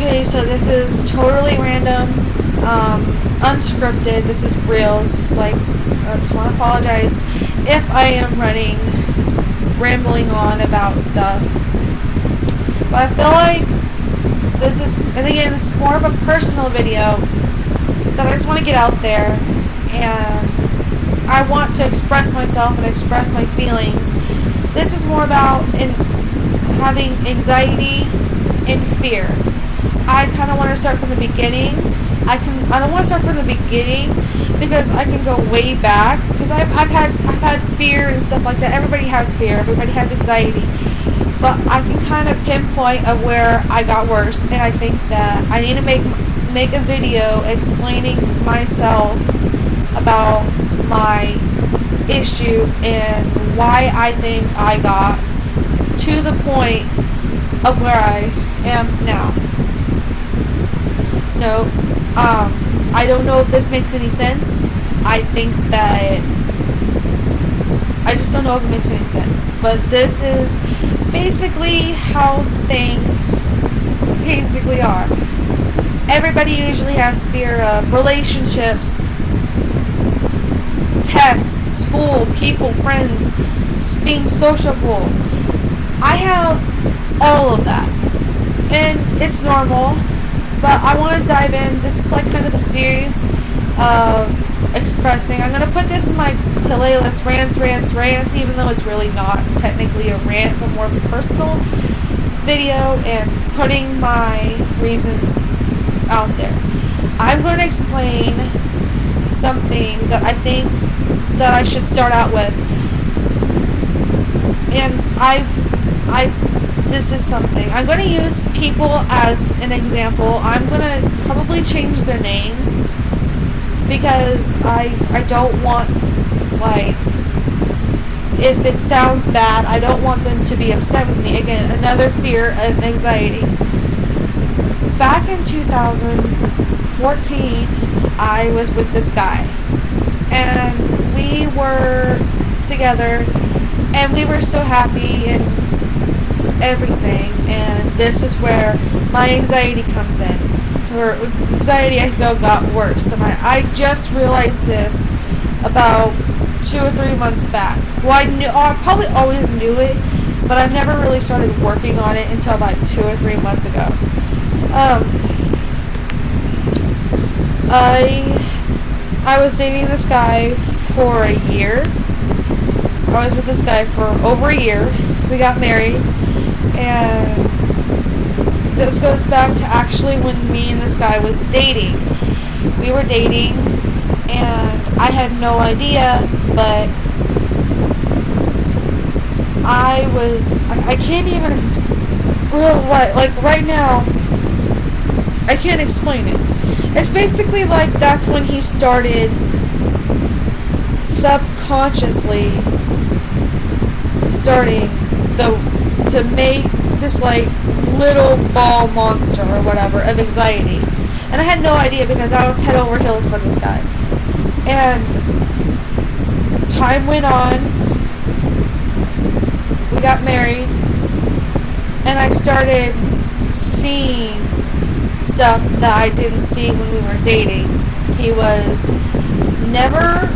Okay, so this is totally random, unscripted. This is real. This is like, I just want to apologize if I am rambling on about stuff. But I feel like this is, and again, this is more of a personal video that I just want to get out there, and I want to express myself and express my feelings. This is more about having anxiety and fear. I kind of want to start from the beginning. I don't want to start from the beginning because I can go way back, because I've had fear and stuff like that. Everybody has fear. Everybody has anxiety. But I can kind of pinpoint of where I got worse, and I think that I need to make a video explaining myself about my issue and why I think I got to the point of where I am now. No, I don't know if this makes any sense. I think that I just don't know if it makes any sense. But this is basically how things basically are. Everybody usually has fear of relationships, tests, school, people, friends, being sociable. I have all of that, and it's normal. But I want to dive in. This is like kind of a series of expressing. I'm going to put this in my playlist, rants, even though it's really not technically a rant, but more of a personal video and putting my reasons out there. I'm going to explain something that I think that I should start out with. And this is something. I'm going to use people as an example. I'm going to probably change their names because I don't want, like, if it sounds bad, I don't want them to be upset with me. Again, another fear and anxiety. Back in 2014, I was with this guy, and we were together, and we were so happy and everything, and this is where my anxiety comes in. Or anxiety, I feel, got worse, and I just realized this about 2 or 3 months back. Well, I probably always knew it, but I've never really started working on it until about 2 or 3 months ago. I was dating this guy for a year. I was with this guy for over a year. We got married, and this goes back to actually when me and this guy was dating. We were dating, and I had no idea, but I can't even right now, I can't explain it. It's basically like that's when he started subconsciously to make this like little ball monster or whatever of anxiety. And I had no idea because I was head over heels for this guy. And time went on. We got married, and I started seeing stuff that I didn't see when we were dating. He was never,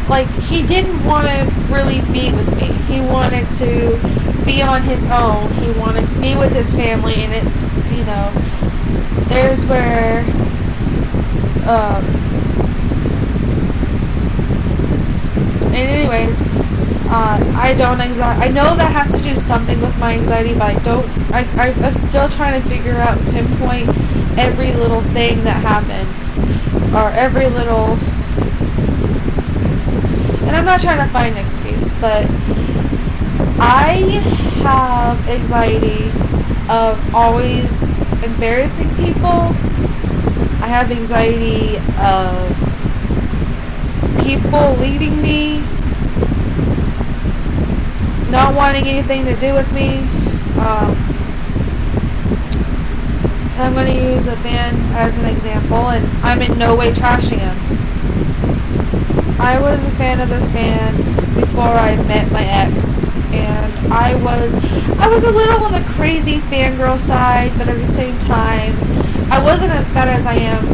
like, he didn't want to really be with me. He wanted to be on his own. He wanted to be with his family, and it, you know, there's where, and anyways, I know that has to do something with my anxiety, but I'm still trying to figure out, pinpoint every little thing that happened, or every little, and I'm not trying to find an excuse, but I have anxiety of always embarrassing people. I have anxiety of people leaving me, not wanting anything to do with me. I'm going to use a band as an example, and I'm in no way trashing them. I was a fan of this band before I met my ex, and I was a little on the crazy fangirl side, but at the same time, I wasn't as bad as I am,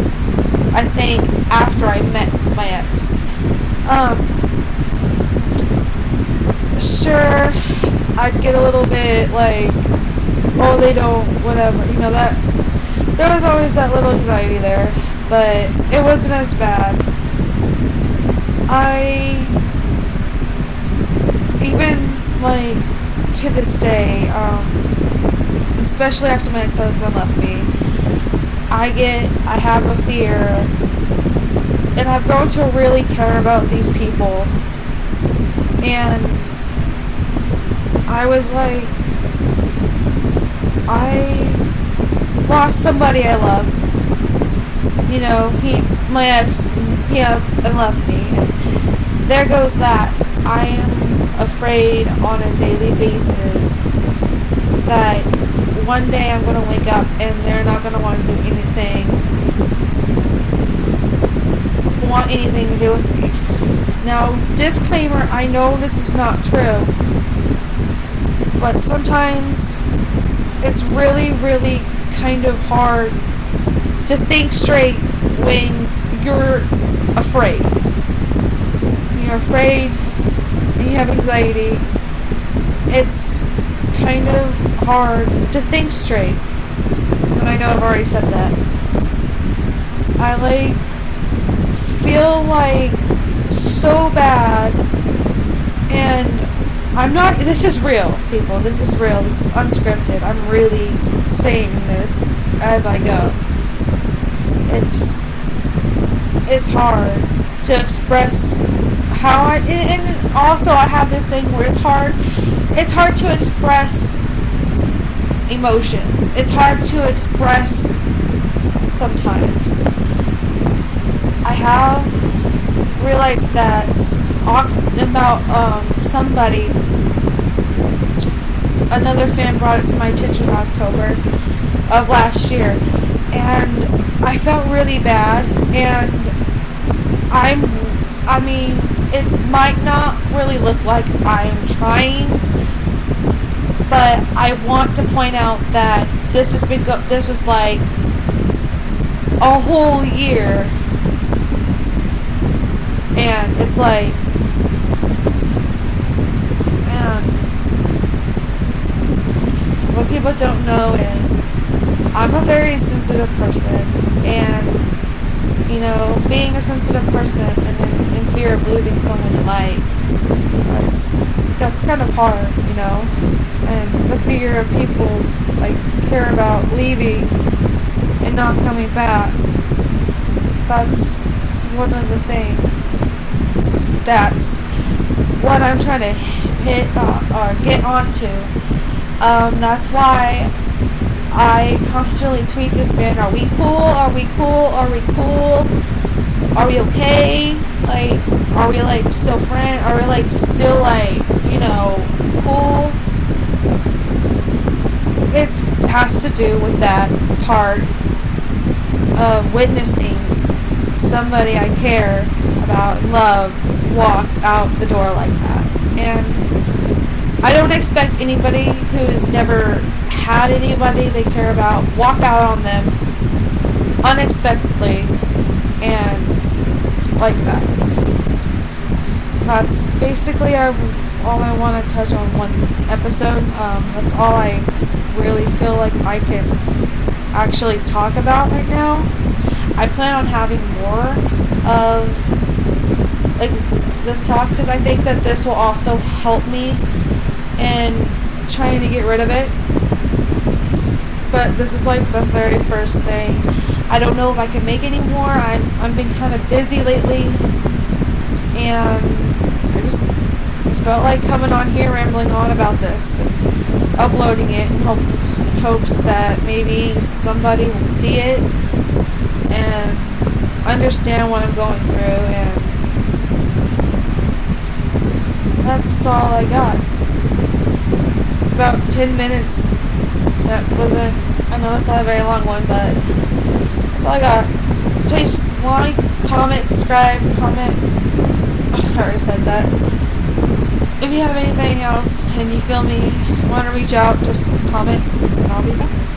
I think, after I met my ex. Sure, I'd get a little bit like, oh, they don't, whatever, that, there was always that little anxiety there, but it wasn't as bad. I, even, like, to this day, especially after my ex-husband left me, I have a fear, and I've grown to really care about these people, and I was like, I lost somebody I love. My ex, and left me. And there goes that. I am afraid on a daily basis that one day I'm going to wake up and they're not going to want to do anything to do with me. Now, disclaimer, I know this is not true, but sometimes it's really, really kind of hard to think straight when you're afraid. You're afraid and you have anxiety. It's kind of hard to think straight. And I know I've already said that. I feel like so bad, and I'm not, this is real, people, this is real, this is unscripted, I'm really saying this as I go. It's hard to express how and also I have this thing where it's hard to express emotions. It's hard to express sometimes. I have realized that about somebody, another fan brought it to my attention in October of last year, and I felt really bad, and I mean, it might not really look like I'm trying, but I want to point out that this is like a whole year, and it's like, man, what people don't know is I'm a very sensitive person, and being a sensitive person and then in fear of losing someone you like, that's kind of hard, and the fear of people care about leaving and not coming back. That's one of the things. That's what I'm trying to hit or get onto. That's why I constantly tweet this band, are we cool? Are we cool? Are we cool? Are we okay? Are we still friends? Are we still cool? It has to do with that part of witnessing somebody I care about and love walk out the door like that. And I don't expect anybody who's never had anybody they care about walk out on them unexpectedly and like that. That's basically all I want to touch on one episode. That's all I really feel like I can actually talk about right now. I plan on having more of this talk because I think that this will also help me in trying to get rid of it. But this is the very first thing. I don't know if I can make any more. I've been kind of busy lately, and I just felt like coming on here rambling on about this and uploading it in hopes that maybe somebody will see it and understand what I'm going through, and that's all I got. About 10 minutes. That wasn't, I know that's not a very long one, but that's all I got. Please like, comment, subscribe, comment. I already said that. If you have anything else and you feel me want to reach out, just comment and I'll be back.